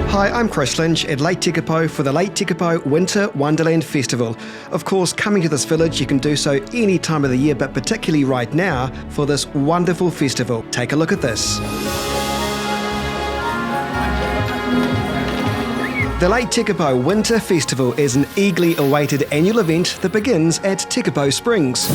Hi, I'm Chris Lynch at Lake Tekapo for the Lake Tekapo Winter Wonderland Festival. Of course, coming to this village, you can do so any time of the year, but particularly right now for this wonderful festival. Take a look at this. The Lake Tekapo Winter Festival is an eagerly awaited annual event that begins at Tekapo Springs.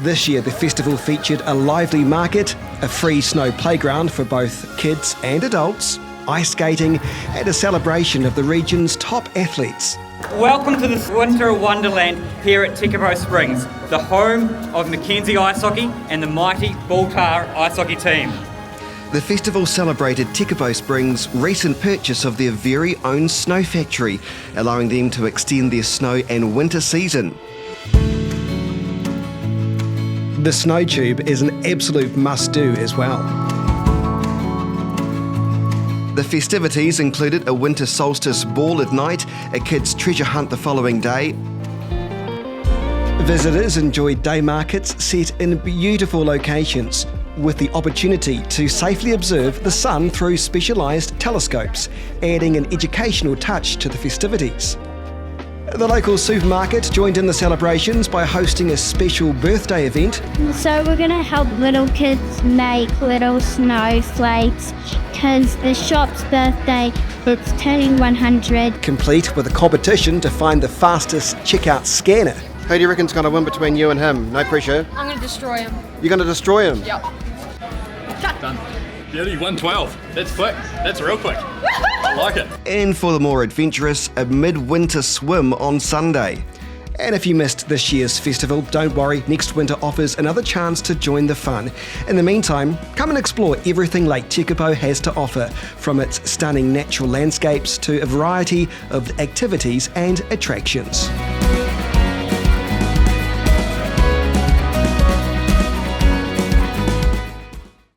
This year, the festival featured a lively market, a free snow playground for both kids and adults, ice skating, and a celebration of the region's top athletes. Welcome to this Winter Wonderland here at Tekapo Springs, the home of Mackenzie Ice Hockey and the mighty Baltar Ice Hockey team. The festival celebrated Tekapo Springs' recent purchase of their very own snow factory, allowing them to extend their snow and winter season. The snow tube is an absolute must-do as well. The festivities included a winter solstice ball at night, a kids' treasure hunt the following day. Visitors enjoyed day markets set in beautiful locations, with the opportunity to safely observe the sun through specialised telescopes, adding an educational touch to the festivities. The local supermarket joined in the celebrations by hosting a special birthday event. So we're going to help little kids make little snowflakes because the shop's birthday, it's turning 100. Complete with a competition to find the fastest checkout scanner. Who do you reckon's going to win between you and him? No pressure. I'm going to destroy him. You're going to destroy him? Yep. Done. Beauty, 112. That's quick. That's real quick. I like it. And for the more adventurous, a midwinter swim on Sunday. And if you missed this year's festival, don't worry, next winter offers another chance to join the fun. In the meantime, come and explore everything Lake Tekapo has to offer, from its stunning natural landscapes to a variety of activities and attractions.